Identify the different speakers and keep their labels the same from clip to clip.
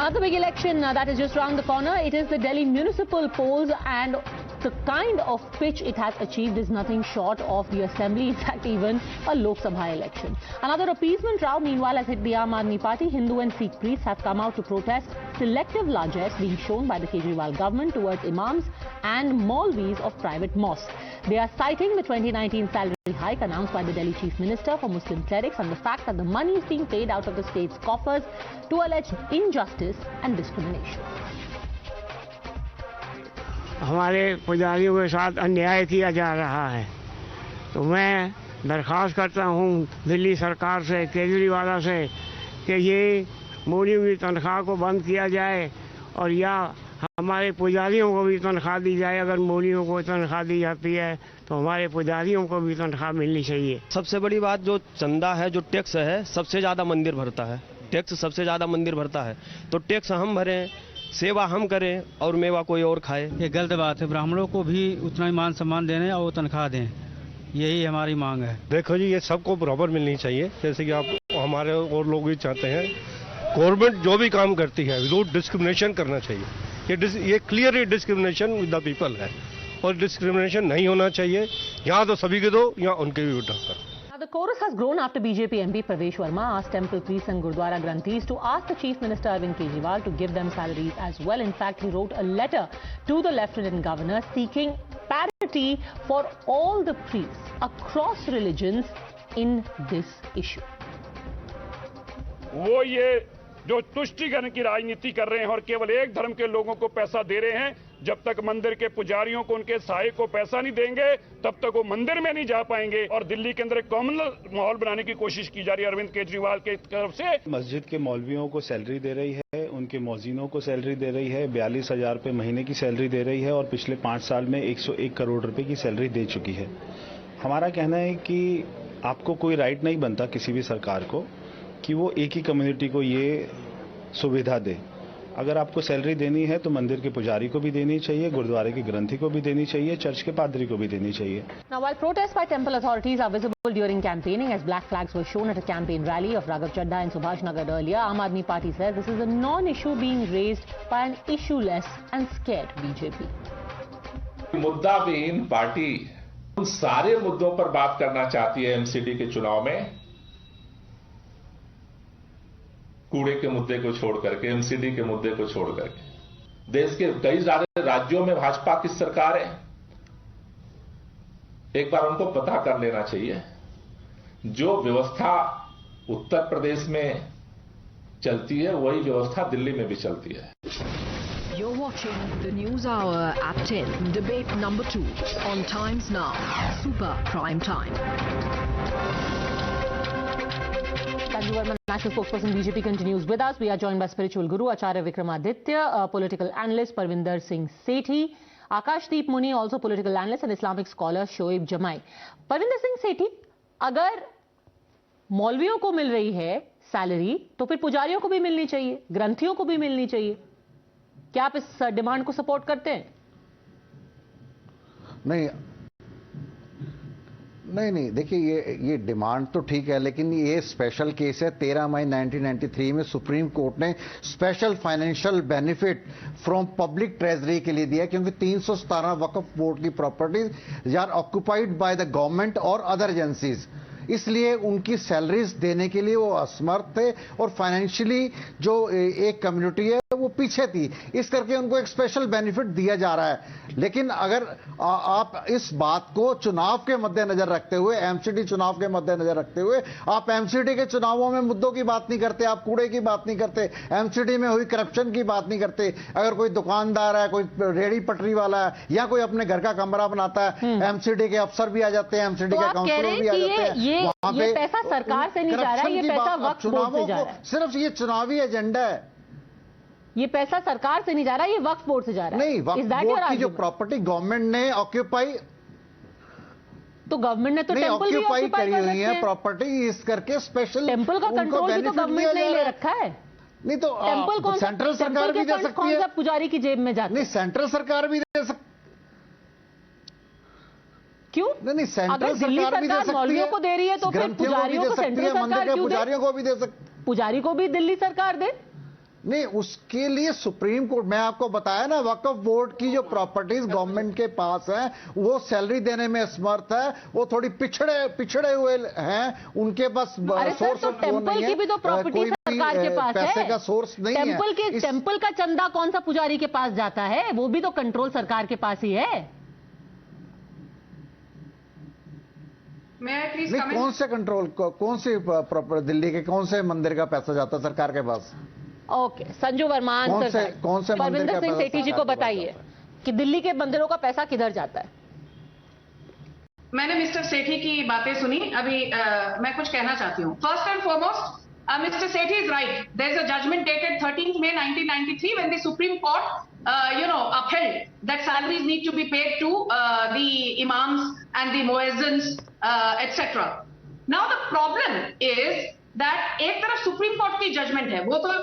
Speaker 1: Another big election that is just around the corner. It is the Delhi municipal polls, and the kind of pitch it has achieved is nothing short of the assembly, in fact even a Lok Sabha election. Another appeasement row meanwhile has hit the Aam Aadmi Party. Hindu and Sikh priests have come out to protest selective largesse being shown by the Kejriwal government towards imams and Maulvis of private mosques. They are citing the 2019 salary hike announced by the Delhi Chief Minister for Muslim clerics and the fact that the money is being paid out of the state's coffers to alleged injustice and discrimination.
Speaker 2: हमारे पुजारियों के साथ अन्याय किया जा रहा है, तो मैं दरख्वास्त करता हूं दिल्ली सरकार से, केजरीवाल से कि ये मौलवियों की तनख्वाह को बंद किया जाए और या हमारे पुजारियों को भी तनख्वाह दी जाए। अगर मौलवियों को तनख्वाह दी जाती है तो हमारे पुजारियों को भी तनख्वाह मिलनी चाहिए।
Speaker 3: सबसे बड़ी बात जो चंदा है, जो टैक्स है, सबसे ज़्यादा मंदिर भरता है। टैक्स सबसे ज़्यादा मंदिर भरता है, तो टैक्स हम भरें, सेवा हम करें और मेवा कोई और खाए।
Speaker 4: ये गलत बात है। ब्राह्मणों को भी उतना ही मान सम्मान देने और तनख्वाह दें, यही हमारी मांग है।
Speaker 5: देखो जी, ये सबको बराबर मिलनी चाहिए, जैसे कि आप हमारे और लोग भी चाहते हैं। गवर्नमेंट जो भी काम करती है विदाउट डिस्क्रिमिनेशन करना चाहिए। ये clearly discrimination with the people है और डिस्क्रिमिनेशन नहीं होना चाहिए। यहाँ तो सभी के दो, यहाँ उनके भी उठाकर।
Speaker 1: The chorus has grown after BJP MP Pravesh Verma asked temple priests and Gurdwara Granthis to ask the Chief Minister Arvind Kejriwal to give them salaries as well. In fact, he wrote a letter to the Lieutenant Governor seeking parity for all the priests across religions in this issue.
Speaker 6: वो ये जो तुष्टीकरण की राजनीति कर रहे हैं और केवल एक धर्म के लोगों को पैसा दे रहे हैं, जब तक मंदिर के पुजारियों को, उनके सहायक को पैसा नहीं देंगे तब तक वो मंदिर में नहीं जा पाएंगे। और दिल्ली के अंदर एक कॉमनल माहौल बनाने की कोशिश की जा रही है अरविंद केजरीवाल की तरफ से।
Speaker 7: मस्जिद के मौलवियों को सैलरी दे रही है, उनके मौजीनों को सैलरी दे रही है, 42,000 रुपये महीने की सैलरी दे रही है और पिछले 5 साल में 101 करोड़ रुपए की सैलरी दे चुकी है। हमारा कहना है कि आपको कोई राइट नहीं बनता किसी भी सरकार को कि वो एक ही कम्युनिटी को ये सुविधा दे। अगर आपको सैलरी देनी है तो मंदिर के पुजारी को भी देनी चाहिए, गुरुद्वारे के ग्रंथी को भी देनी चाहिए, चर्च के पादरी को भी देनी चाहिए।
Speaker 1: Now, while protests by temple authorities are visible during campaigning, as black flags were shown at a campaign rally of Raghav Chadha in Subhash Nagar earlier, Aam Aadmi Party says this is a non-issue being raised by an issue-less and scared BJP.
Speaker 8: मुद्दाविहीन party उन सारे मुद्दों पर बात करना चाहती है MCD के चुनाव में, कूड़े के मुद्दे को छोड़ करके, एमसीडी के मुद्दे को छोड़ करके। देश के कई सारे राज्यों में भाजपा की सरकार है, एक बार उनको पता कर लेना चाहिए। जो व्यवस्था उत्तर प्रदेश में चलती है वही व्यवस्था दिल्ली में भी चलती है।
Speaker 9: You're watching the News Hour at 10, debate number 2 on Times Now, Super Prime Time.
Speaker 1: Thank you very much. National spokesperson BJP continues with us. We are joined by spiritual guru Acharya Vikramaditya, political analyst Parvinder Singh Sethi, Akashdeep Muni, also political analyst, and Islamic scholar Shoaib Jamai. Parvinder Singh Sethi, अगर मौलवियों को मिल रही है salary तो फिर पुजारियों को भी मिलनी चाहिए, ग्रंथियों को भी मिलनी चाहिए। क्या आप इस डिमांड को सपोर्ट करते हैं?
Speaker 10: नहीं, देखिए ये डिमांड तो ठीक है, लेकिन ये स्पेशल केस है। 13 मई 1993 में सुप्रीम कोर्ट ने special financial benefit from public treasury के लिए दिया, क्योंकि 317 वक्फ बोर्ड की properties are occupied by the government और अदर एजेंसीज, इसलिए उनकी सैलरीज देने के लिए वो असमर्थ थे और फाइनेंशियली जो एक कम्युनिटी है वो पीछे थी, इस करके उनको एक स्पेशल बेनिफिट दिया जा रहा है। लेकिन अगर आप इस बात को चुनाव के मद्देनजर रखते हुए, एमसीडी चुनाव के मद्देनजर रखते हुए, आप एमसीडी के चुनावों में मुद्दों की बात नहीं करते, आप कूड़े की बात नहीं करते, एमसीडी में हुई करप्शन की बात नहीं करते। अगर कोई दुकानदार है, कोई रेडी पटरी वाला है या कोई अपने घर का कमरा बनाता है, एमसीडी के अफसर भी आ जाते हैं, एमसीडी के काउंसलर भी आ जाते हैं।
Speaker 1: ये पैसा सरकार से नहीं जा रहा है, ये पैसा वक्फ बोर्ड से जा रहा है।
Speaker 10: सिर्फ ये चुनावी एजेंडा है,
Speaker 1: ये पैसा सरकार से नहीं जा रहा है, ये वक्फ बोर्ड से जा रहा है।
Speaker 10: नहीं, वक्फ बोर्ड की जो प्रॉपर्टी गवर्नमेंट ने ऑक्यूपाई,
Speaker 1: तो गवर्नमेंट ने तो टेंपल भी ऑक्यूपाई
Speaker 10: करी हुई है प्रॉपर्टी, इस करके स्पेशल
Speaker 1: टेंपल का कंट्रोल भी तो गवर्नमेंट ने ले रखा है।
Speaker 10: नहीं तो
Speaker 1: टेंपल कौन,
Speaker 10: सेंट्रल सरकार भी दे सकती है,
Speaker 1: पुजारी की जेब में जाती है।
Speaker 10: नहीं, सेंट्रल सरकार भी दे सकती,
Speaker 1: क्यों?
Speaker 10: नहीं, सेंट्रल सरकार भी दे सकती है,
Speaker 1: मौलवियों को दे रही है तो फिर पुजारियों को सेंट्रल सरकार क्यों दे?
Speaker 10: पुजारियों को भी दे सकती,
Speaker 1: पुजारी को भी दिल्ली सरकार दे।
Speaker 10: नहीं, उसके लिए सुप्रीम कोर्ट, मैं आपको बताया ना, वक्फ बोर्ड की जो प्रॉपर्टीज गवर्नमेंट के पास है वो सैलरी देने में असमर्थ है, वो थोड़ी पिछड़े हुए हैं, उनके पास सोर्स ऑफ
Speaker 1: टेंपल की भी तो प्रॉपर्टी सरकार के पास है,
Speaker 10: पैसे का सोर्स नहीं है।
Speaker 1: टेंपल का चंदा कौन सा पुजारी के पास जाता है? वो भी तो कंट्रोल सरकार के पास ही है।
Speaker 10: नहीं, कौन से कंट्रोल, कौन सी दिल्ली के कौन से मंदिर का पैसा जाता है सरकार के पास?
Speaker 1: ओके, संजू वर्मा आंसर
Speaker 10: कौन से
Speaker 1: परविंदर सिंह सेठी जी को बताइए कि दिल्ली के मंदिरों का पैसा किधर जाता है?
Speaker 11: मैंने मिस्टर सेठी की बातें सुनी, अभी मैं कुछ कहना चाहती हूँ। First and foremost, Mr. Sethi is right. There is a judgment dated 13th May 1993 when the Supreme Court, upheld that salaries need to be paid to the imams and the muezzins, etc. Now the problem is that एक तरफ Supreme Court की judgment है, वो तो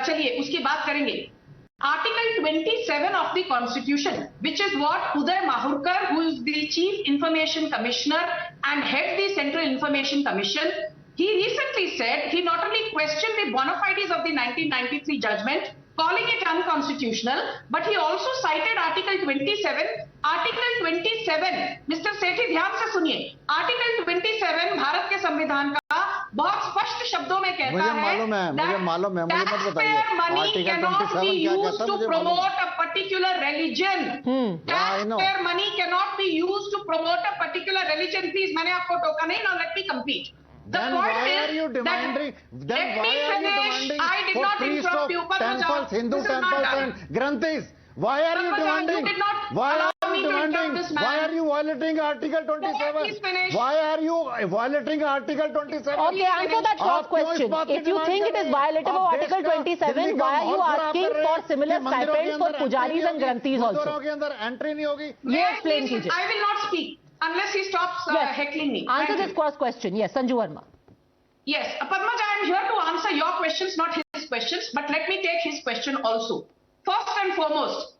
Speaker 11: चलिए उसकी बात करेंगे। Article 27 of the Constitution, which is what Uday Mahurkar, who is the Chief Information Commissioner and heads the Central Information Commission, he recently said he not only questioned the bona fides of the 1993 judgment, calling it unconstitutional, but he also cited Article 27. Article 27, Mr. Sethi ध्यान से सुनिए, Article 27 Bharat के संविधान का बहुत स्पष्ट शब्दों में कहता है,
Speaker 10: मुझे मालूम है, मुझे मत बताइए।
Speaker 11: money cannot be used to promote a particular religion. Taxpayer money cannot be used to promote a particular religion. Please, मैंने आपको टोका नहीं, now let me complete.
Speaker 10: Then why are you demanding? Then why are you demanding for priests of temples, Hindu temples and Granthis? Why are you demanding? Why are you demanding? Why are you violating Article 27? Why are you violating Article 27?
Speaker 1: Okay, answer that short question. If you think it is violative of Article 27, why are you asking for similar stipends for pujaris and Granthis also?
Speaker 10: के अंदर entry नहीं होगी।
Speaker 1: ये explain कीजिए।
Speaker 11: I will not speak unless he stops heckling me.
Speaker 1: Answer this first question. Yes, Sanju Verma.
Speaker 11: Yes, Padmaj, I am here to answer your questions, not his questions, but let me take his question also. First and foremost,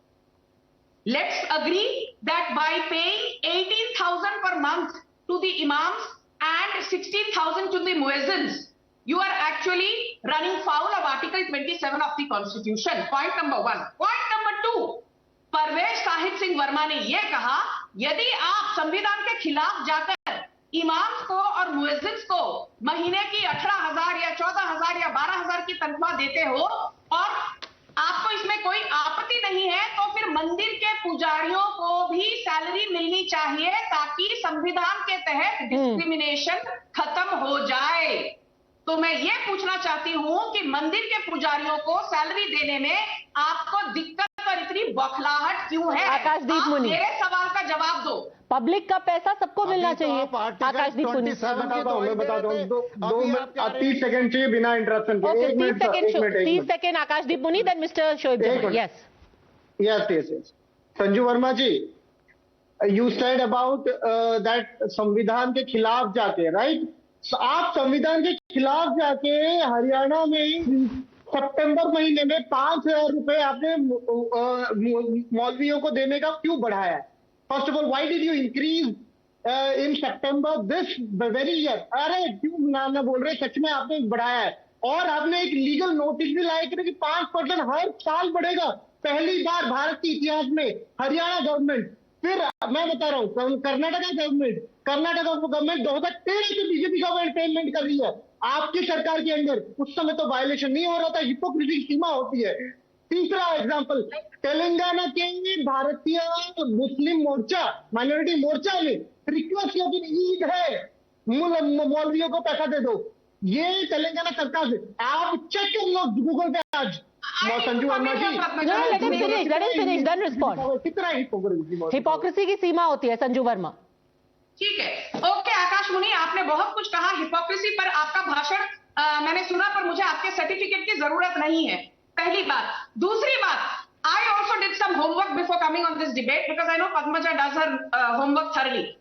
Speaker 11: let's agree that by paying 18,000 per month to the imams and 16,000 to the muezzins, you are actually running foul of Article 27 of the Constitution. Point number one. Point number two, Parvez Sahib Singh Verma ने यह कहा, यदि आप संविधान के खिलाफ जाकर imams को और मुएज्जिन्स को महीने की 18,000 या 14,000 या 12,000 की तनख्वाह देते हो और आपको इसमें कोई आपत्ति नहीं है, तो फिर मंदिर के पुजारियों को भी सैलरी मिलनी चाहिए ताकि संविधान के तहत डिस्क्रिमिनेशन खत्म हो जाए। तो मैं ये पूछना चाहती हूं कि मंदिर के पुजारियों को सैलरी देने में आपको दिक्कत और इतनी बौखलाहट क्यों है?
Speaker 1: आकाशदीप मुनि,
Speaker 11: मेरे सवाल का जवाब दो।
Speaker 1: पब्लिक का पैसा सबको मिलना चाहिए। आकाशदीप मुनि,
Speaker 12: मैं बता दूं 30 सेकंड चाहिए बिना इंटरप्शन के।
Speaker 1: Okay, 30 second Akashdeep Muni, then Mr Shoaib Jamal. Yes
Speaker 12: yes Sanju Verma ji, you said about that संविधान के खिलाफ जाके, राइट? आप संविधान के खिलाफ जाके हरियाणा में सितंबर महीने में 5,000 रुपए आपने मौलवियों को देने का क्यों बढ़ाया है? First of all, why did you increase in September this very year? अरे क्यों ना बोल रहे, सच में आपने बढ़ाया है। और आपने एक लीगल नोटिस भी लाया कि 5% हर साल बढ़ेगा, पहली बार भारत के इतिहास में। हरियाणा गवर्नमेंट, फिर मैं बता रहा हूँ कर्नाटका गवर्नमेंट 2013 से बीजेपी गवर्नमेंट पेमेंट कर रही है आपकी सरकार के अंदर। उस समय तो वायलेशन नहीं हो रहा था, हिपोक्रेसी की सीमा होती है। तीसरा एग्जांपल, तेलंगाना के भारतीय मुस्लिम मोर्चा, माइनॉरिटी मोर्चा ने रिक्वेस्ट किया कि ईद है, मौलवियों को पैसा दे दो। ये तेलंगाना सरकार से आप चेक कर लो गूगल पे आज। संजू वर्मा जी,
Speaker 11: कितना
Speaker 1: हिपोक्रेसी की सीमा होती है संजू वर्मा।
Speaker 11: ठीक है, ओके आकाश मुनि, आपने बहुत कुछ कहा हिपोक्रेसी पर। आपका भाषण मैंने सुना, पर मुझे आपके सर्टिफिकेट की जरूरत नहीं है, पहली बात। दूसरी बात, I also did some homework before coming on this debate because I know Padmaja does her homework thoroughly.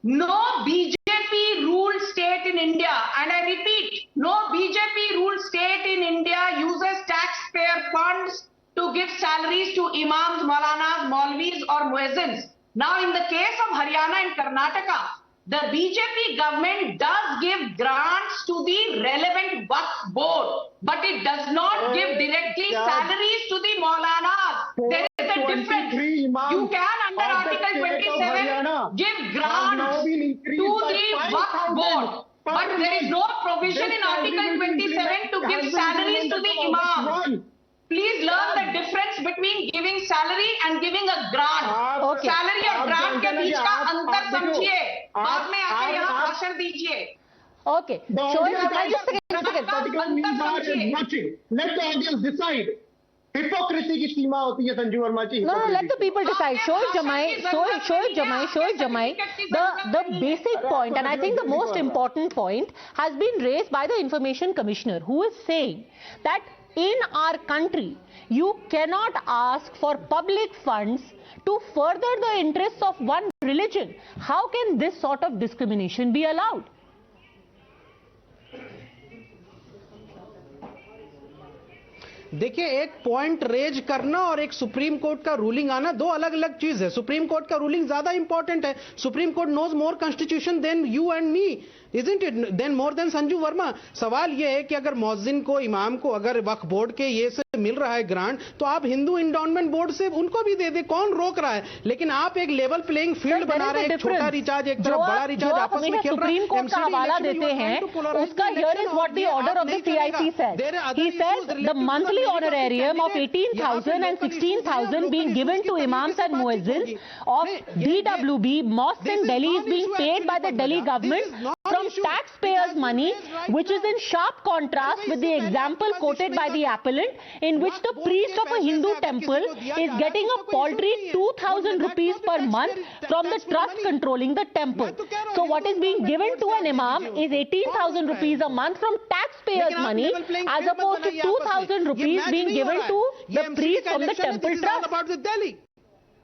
Speaker 11: No BJP ruled state in India, and I repeat, no BJP ruled state in India uses taxpayer funds to give salaries to imams, maulanas, maulvis or muezzins. Now in the case of Haryana and Karnataka, the BJP government does give grants to the relevant Waqf board, but it does not give directly salaries to the Maulanas. There is a difference. You can under Article 27 give grants to the Waqf board, but there is no provision in Article 27 to give salaries to the imam. Please learn the difference between giving salary and giving a grant.
Speaker 1: Okay.
Speaker 11: Salary और grant के बीच का अंतर समझिए, बाद में आकर यहाँ भाषण दीजिए.
Speaker 1: Okay. Just a
Speaker 12: second. Let the audience decide. Hypocrisy की सीमा होती है संजू वर्मा जी.
Speaker 1: No, let the people decide. Shoaib Jamai. The basic point, and I think the most important point, has been raised by the Information Commissioner, who is saying that in our country, you cannot ask for public funds to further the interests of one religion. How can this sort of discrimination be allowed?
Speaker 13: देखिए, एक point raise करना और एक supreme Court का ruling आना दो अलग अलग चीज है. सुप्रीम कोर्ट का रूलिंग ज्यादा इंपॉर्टेंट है. Supreme Court knows more constitution than you and me, isn't it? Then more than Sanju Verma. सवाल यह है कि अगर मौजिन को, इमाम को अगर वक्फ बोर्ड के ये से मिल रहा है ग्रांट, तो आप हिंदू इंडोमेंट बोर्ड से उनको भी दे दे. कौन रोक रहा है? लेकिन आप एक लेवल प्लेइंग फील्ड बना रहे हैं. छोटा रिचार्ज एक तरफ, बड़ा रिचार्ज आपस में खेल रहा है.
Speaker 1: सुप्रीम कोर्ट का हवाला देते हैं उसका. Here is what the order of the CIC said. He says the monthly honorarium of 18,000 and 16,000 being given to imams and muezzins of DWB mosques in Delhi is being paid by the Delhi government from taxpayers' money, which is in sharp contrast with the example quoted by the appellant, in which the priest of a Hindu temple is getting a paltry 2,000 rupees per month from the trust controlling the temple. So what is being given to an imam is 18,000 rupees a month from taxpayers' money, as opposed to 2,000 rupees being given to the priest from the temple trust.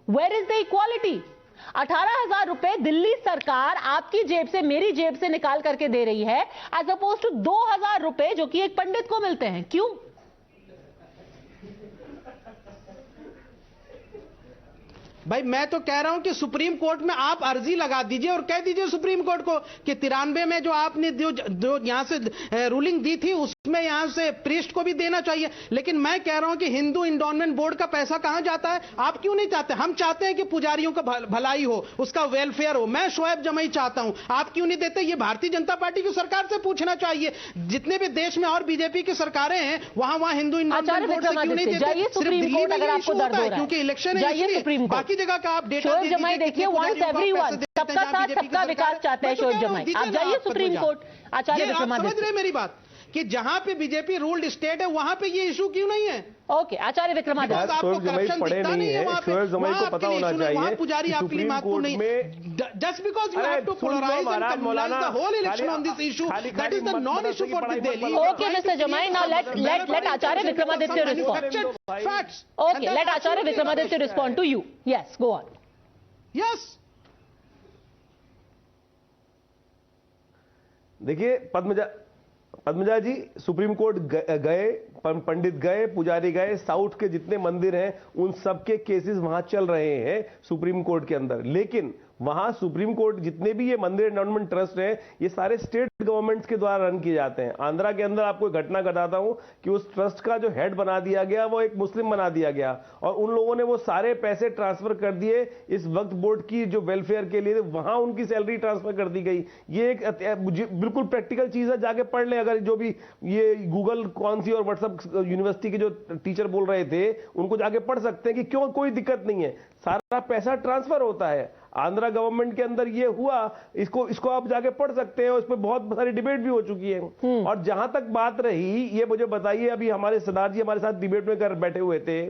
Speaker 1: Where is the equality? 18,000 रुपए दिल्ली सरकार आपकी जेब से, मेरी जेब से निकाल करके दे रही है, एज अपोज टू 2,000 रुपए जो कि एक पंडित को मिलते हैं. क्यों?
Speaker 13: भाई मैं तो कह रहा हूं कि सुप्रीम कोर्ट में आप अर्जी लगा दीजिए और कह दीजिए सुप्रीम कोर्ट को कि 93 में जो आपने जो यहां से रूलिंग दी थी उसमें यहां से प्रीस्ट को भी देना चाहिए. लेकिन मैं कह रहा हूं कि हिंदू इंडोमेंट बोर्ड का पैसा कहां जाता है? आप क्यों नहीं चाहते? हम चाहते हैं कि पुजारियों का भलाई हो, उसका वेलफेयर हो. मैं शोएब जमई चाहता हूं, आप क्यों नहीं देते? ये भारतीय जनता पार्टी की सरकार से पूछना चाहिए. जितने भी देश में और बीजेपी की सरकारें हैं वहां हिंदू इंडोमेंट बोर्ड से क्यों नहीं देते? सिर्फ दिल्ली में ये इशू होता है क्योंकि इलेक्शन है, इसलिए बाकी जगह का आप डेटा
Speaker 1: शोएब जमाई देखिए, वंस एवरीवन, सबका साथ सबका विकास चाहते हैं शोएब जमाई. आप जाइए सुप्रीम कोर्ट. आचार्य विक्रमादित्य,
Speaker 13: समझ रहे मेरी बात कि जहां पे बीजेपी रूल्ड स्टेट है वहां पे ये इशू क्यों नहीं है?
Speaker 1: ओके, आचार्य विक्रमादित्य.
Speaker 14: शोएब जमाई पढ़े नहीं है. शोएब जमाई को पता होना चाहिए
Speaker 13: पुजारी आपके लिए महत्वपूर्ण नहीं. Just because you have to polarise and communalise the whole election on this issue, that is the non issue for Delhi.
Speaker 1: Okay mister Jamai, now let Acharya Vikramaditya respond.
Speaker 13: Facts.
Speaker 1: Okay, let Acharya Vikramaditya respond to you. Yes, go on.
Speaker 13: Yes.
Speaker 14: देखिए पद्मजा जी, supreme court गए, पंडित गए, पुजारी गए, south के जितने मंदिर हैं उन सबके केसेस वहां चल रहे हैं सुप्रीम कोर्ट के अंदर. लेकिन वहां सुप्रीम कोर्ट जितने भी ये मंदिर एंडोमेंट ट्रस्ट हैं ये सारे स्टेट गवर्नमेंट्स के द्वारा रन किए जाते हैं. आंध्रा के अंदर आपको घटना बताता हूं कि उस ट्रस्ट का जो हेड बना दिया गया वो एक मुस्लिम बना दिया गया और उन लोगों ने वो सारे पैसे ट्रांसफर कर दिए इस वक्फ बोर्ड की जो वेलफेयर के लिए, वहां उनकी सैलरी ट्रांसफर कर दी गई. ये एक बिल्कुल प्रैक्टिकल चीज है, जाके पढ़ लें. अगर जो भी ये गूगल कौन सी और व्हाट्सएप यूनिवर्सिटी के जो टीचर बोल रहे थे उनको जाके पढ़ सकते हैं कि क्यों कोई दिक्कत नहीं है, सारा पैसा ट्रांसफर होता है. आंध्रा गवर्नमेंट के अंदर ये हुआ, इसको आप जाके पढ़ सकते हैं. उस पर बहुत सारी डिबेट भी हो चुकी है. और जहां तक बात रही, ये मुझे बताइए, अभी हमारे सरदार जी हमारे साथ डिबेट में कर बैठे हुए थे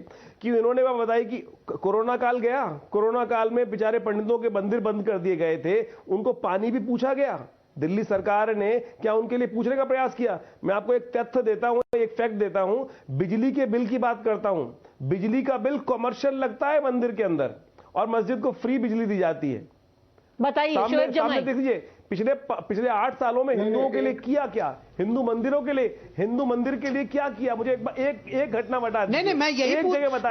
Speaker 14: कि इन्होंने बताई कि कोरोना काल गया, कोरोना काल में बेचारे पंडितों के मंदिर बंद कर दिए गए थे, उनको पानी भी पूछा गया. दिल्ली सरकार ने क्या उनके लिए पूछने का प्रयास किया? मैं आपको एक तथ्य देता हूं, एक फैक्ट देता हूं. बिजली के बिल की बात करता हूं. बिजली का बिल कमर्शियल लगता है मंदिर के अंदर और मस्जिद को फ्री बिजली दी जाती है.
Speaker 1: बताइए शोएब जमाई,
Speaker 14: देखिए पिछले 8 सालों में हिंदुओं के लिए किया क्या, हिंदू मंदिरों के लिए, हिंदू मंदिर के लिए क्या किया? मुझे एक घटना बता दीजिए.
Speaker 13: नहीं, मैं यही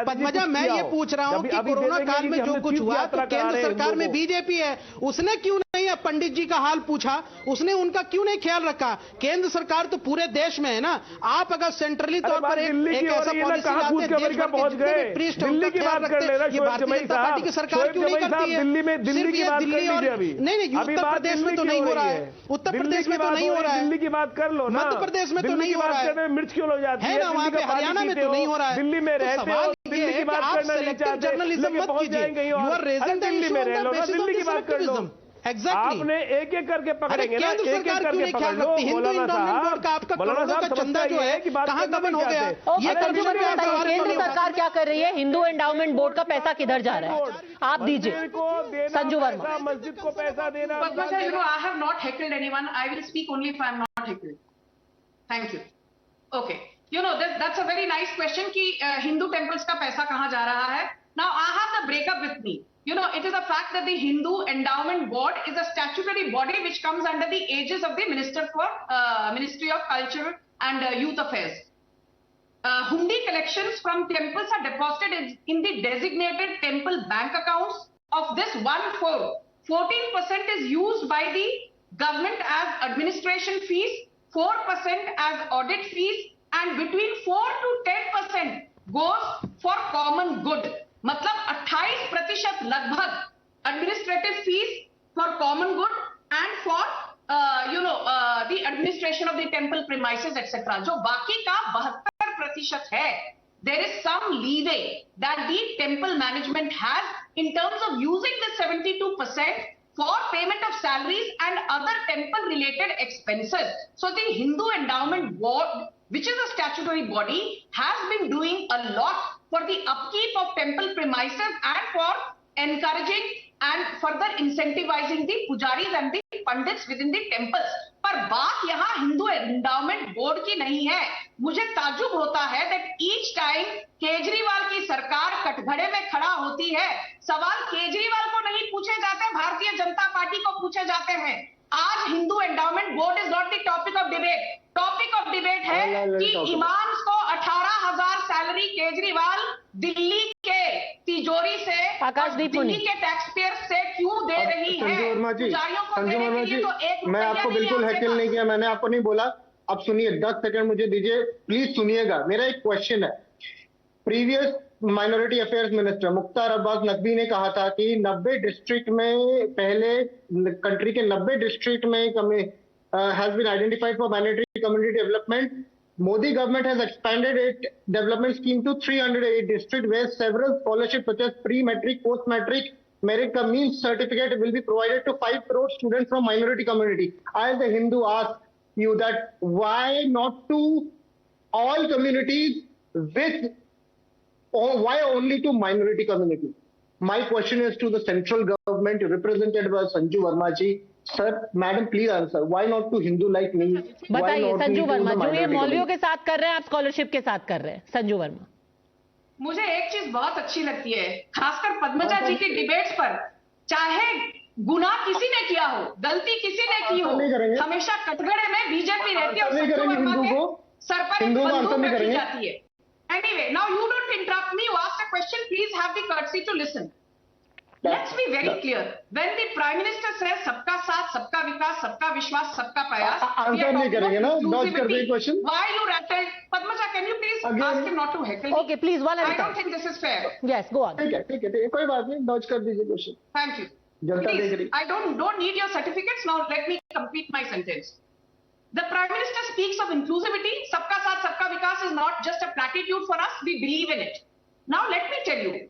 Speaker 13: पद्मजा, मैं ये पूछ रहा हूं कि कोरोना काल में जो कुछ हुआ तो केंद्र सरकार में बीजेपी है, उसने क्यों नहीं नहीं पंडित जी का हाल पूछा, उसने उनका क्यों नहीं ख्याल रखा? केंद्र सरकार तो पूरे देश में है ना। आप अगर सेंट्रली तौर पर एक ऐसा पॉलिसी लाते हैं, देश भर के जितने भी पृष्ठ
Speaker 14: दिल्ली की बात कर लेना,
Speaker 13: ये भारतीय जनता पार्टी की सरकार क्यों नहीं करती है?
Speaker 14: दिल्ली की बात कर लीजिए अभी।
Speaker 13: नहीं, उत्तर प्रदेश में तो नहीं हो रहा है, उत्तर प्रदेश में तो नहीं हो रहा है,
Speaker 14: दिल्ली की बात कर लो ना,
Speaker 13: मध्य प्रदेश में तो नहीं हो रहा है,
Speaker 14: मिर्च क्यों हो जाती है
Speaker 13: ना वहाँ पे, हरियाणा में तो नहीं हो रहा है।
Speaker 14: दिल्ली में रहते हो, दिल्ली की बात करना नहीं चाहते,
Speaker 13: जर्नलिज्म मत कीजिए। यू आर रेजिंग
Speaker 14: दिल्ली में रह लो ना, दिल्ली की बात कर लो।
Speaker 13: एग्जैक्टली,
Speaker 14: आपने एक एक करके पकड़ेंगे ना,
Speaker 13: केंद्र सरकार क्यों नहीं ख्याल रखती? हिंदू एंडोमेंट बोर्ड का आपका करोड़ों का चंदा जो है कहां गबन हो गया? ये
Speaker 1: केंद्र सरकार क्या कर रही है? हिंदू एंडाउमेंट बोर्ड का पैसा किधर जा रहा है? आप दीजिए संजू वर्मा।
Speaker 14: मस्जिद को पैसा देना।
Speaker 11: I have not heckled anyone. I will speak only if I am not heckled. Thank you. Okay. You know, that's a very nice question कि Hindu temples का पैसा कहाँ जा रहा है? Now I have the breakup with me. You know, it is a fact that the Hindu Endowment Board is a statutory body which comes under the aegis of the Ministry of Culture and Youth Affairs. Hundi collections from temples are deposited in the designated temple bank accounts. Of this 14% is used by the government as administration fees, 4% as audit fees, and between 4 to 10% goes for common good. मतलब 28% लगभग administrative fees for common good and for the administration of the temple premises etc. जो बाकी का 72% है, there is some leeway that the temple management has in terms of using the 72% for payment of salaries and other temple related expenses. So the Hindu Endowment Board, which is a statutory body, has been doing a lot for the upkeep of temple premises and for encouraging and further incentivizing the pujaris and the pandits within the temples. पर बात यहाँ Hindu endowment board की नहीं है। मुझे ताज्जुब होता है that each time केजरीवाल की सरकार कटघरे में खड़ा होती है, सवाल केजरीवाल को नहीं पूछे जाते, भारतीय जनता पार्टी को पूछे जाते हैं। आज Hindu endowment board is not the topic of debate. Topic of debate है कि इमाम्स को 18,000 सैलरी केजरीवाल दिल्ली के तिजोरी से, दिल्ली के टैक्स पेयर से क्यों दे रही है?
Speaker 12: संजू वर्मा जी,
Speaker 11: तो
Speaker 12: मैं आपको बिल्कुल हैकल नहीं किया, मैंने आपको नहीं बोला। अब सुनिए, 10 सेकंड मुझे दीजिए, प्लीज सुनिएगा। मेरा एक क्वेश्चन है। Previous minority affairs minister Mukhtar Abbas Naqvi ने कहा था कि 90 डिस्ट्रिक्ट में, पहले कंट्री के 90 डिस्ट्रिक्ट में has been identified for minority community development. Modi government has expanded its development scheme to 308 districts where several scholarships such as pre-matric, post-matric, merit cum means certificate will be provided to 5 crore students from minority community. I as a Hindu ask you that why not to all communities with, or why only to minority community? My question is to the central government represented by Sanju Verma ji. Sir, madam please answer, why not to Hindu like me?
Speaker 1: बताइए संजू वर्मा, जो ये मौलवियों के साथ कर रहे हैं, आप scholarship के साथ कर रहे हैं। संजू वर्मा,
Speaker 11: मुझे एक चीज बहुत अच्छी लगती है, खासकर पद्मजा जी की डिबेट्स पर, चाहे गुनाह किसी ने किया हो, गलती किसी ने की हो, हमेशा कटघरे में बीजेपी रहती है और संजू वर्मा के सर पर एक बंदूक रखी जाती है। Anyway, now you don't interrupt me. You ask a question, please have the courtesy to listen. Let's be very clear. When the Prime Minister says सबका साथ, सबका विकास, सबका विश्वास, सबका प्रयास,
Speaker 12: आंसर नहीं करेंगे ना, डॉज कर दें question.
Speaker 11: Why you rattled? Padmaja, can you please ask him not to heckle me?
Speaker 1: Okay, please, one at a time.
Speaker 11: I don't think this is fair.
Speaker 1: Yes, go on.
Speaker 12: ठीक है, कोई बात नहीं, डॉज कर दीजिए question.
Speaker 11: Thank you.
Speaker 12: जनता देख रही।
Speaker 11: I don't need your certificates now. Let me complete my sentence. The Prime Minister speaks of inclusivity. Sabka Saath, Sabka Vikas is not just a platitude for us. We believe in it. Now let me tell you.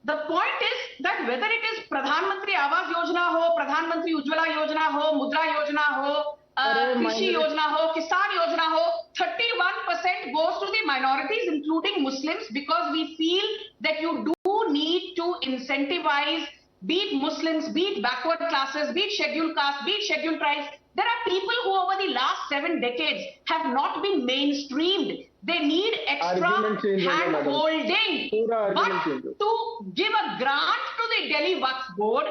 Speaker 11: The point is that whether it is Pradhan Mantri Awas Yojana ho, Pradhan Mantri Ujjwala Yojana ho, Mudra Yojana ho, Krishi Yojana ho, Kisan Yojana ho, 31% goes to the minorities including Muslims, because we feel that you do need to incentivize, be it Muslims, be it backward classes, be it scheduled caste, be it scheduled tribes. There are people who over the last 7 decades have not been mainstreamed. They need extra hand-holding. But to give a grant to the Delhi Waqf Board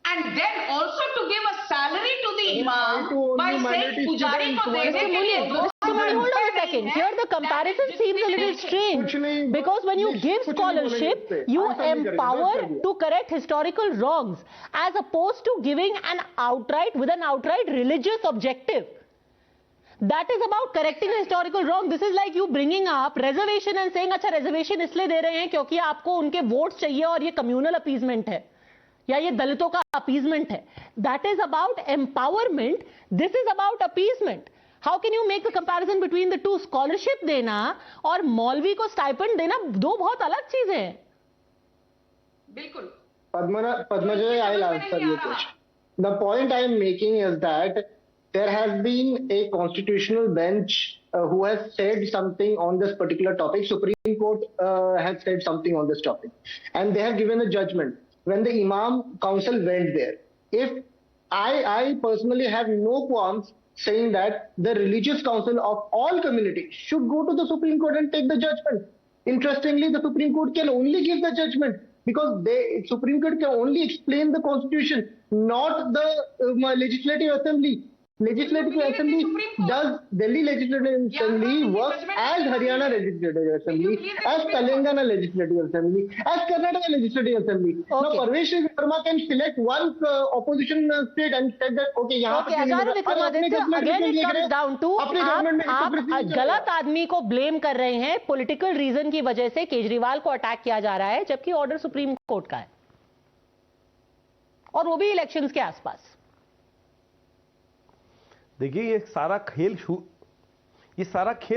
Speaker 11: and then also to give a salary to the imam by saying pujari ko dene ke liye
Speaker 1: Mr. Modi, hold on a second. Here the comparison seems a little strange because when you give scholarship, you empower to correct historical wrongs as opposed to giving an outright religious objective. That is about correcting a historical wrong. This is like you bringing up reservation and saying, अच्छा reservation इसलिए दे रहे हैं क्योंकि आपको उनके votes चाहिए और ये communal appeasement है या ये दलितों का appeasement है. That is about empowerment. This is about appeasement. How can you make the comparison between the two? Scholarship देना और मौलवी को stipend देना दो बहुत अलग चीजें हैं.
Speaker 11: बिल्कुल.
Speaker 12: Padmaja, I'll answer your question. The point I am making is that there has been a constitutional bench who has said something on this particular topic. Supreme Court has said something on this topic. And they have given a judgment. When the Imam Council went there, if I personally have no qualms saying that the religious council of all communities should go to the Supreme Court and take the judgment. Interestingly, the Supreme Court can only give the judgment because Supreme Court can only explain the constitution, not the legislative assembly. Legislative Assembly does Delhi Legislative Assembly works as Haryana Legislative Assembly, as Telangana Legislative Assembly, as Karnataka Legislative Assembly. Okay. Now Parvesh Verma can select one opposition state and say that okay,
Speaker 1: Acharya Vikramaditya, again it comes down to आप गलत आदमी को blame कर रहे हैं political reason की वजह से केजरीवाल को अटैक किया जा रहा है जबकि ऑर्डर सुप्रीम कोर्ट का है और वो भी इलेक्शंस के आसपास.
Speaker 14: देखिए ये सारा खेल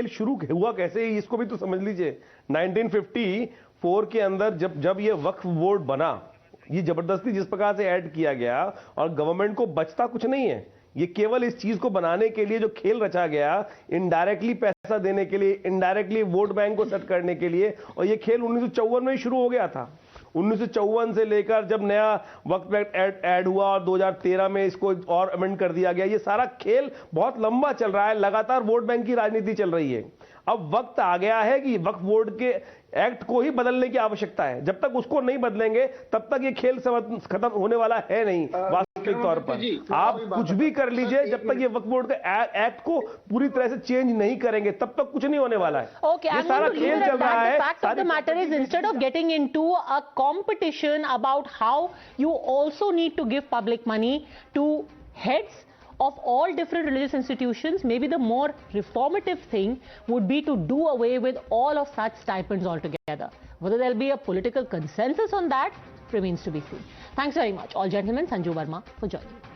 Speaker 14: शुरू हुआ कैसे, इसको भी तो समझ लीजिए. 1954 के अंदर जब ये वक्फ बोर्ड बना, ये जबरदस्ती जिस प्रकार से ऐड किया गया और गवर्नमेंट को बचता कुछ नहीं है. ये केवल इस चीज को बनाने के लिए जो खेल रचा गया, इनडायरेक्टली पैसा देने के लिए, इनडायरेक्टली वोट बैंक को सेट करने के लिए, और ये खेल 1954 में ही शुरू हो गया था. 1954 से लेकर जब नया वक्फ एक्ट ऐड हुआ और 2013 में इसको और अमेंड कर दिया गया, ये सारा खेल बहुत लंबा चल रहा है. लगातार वोट बैंक की राजनीति चल रही है. अब वक्त आ गया है कि वक्फ बोर्ड के एक्ट को ही बदलने की आवश्यकता है. जब तक उसको नहीं बदलेंगे तब तक ये खेल खत्म होने वाला है नहीं. वास्तविक तौर पर आप कुछ भी कर लीजिए, जब तक ये वक्फ बोर्ड के एक्ट को पूरी तरह से चेंज नहीं करेंगे तब तक कुछ नहीं होने वाला है. ये सारा खेल चल रहा है.
Speaker 1: fact of the matter is, instead of getting into a competition about how you also need to give public money to heads of all different religious institutions, maybe the more reformative thing would be to do away with all of such stipends altogether. Whether there'll be a political consensus on that remains to be seen. Thanks very much, all gentlemen. Sanju Verma for joining.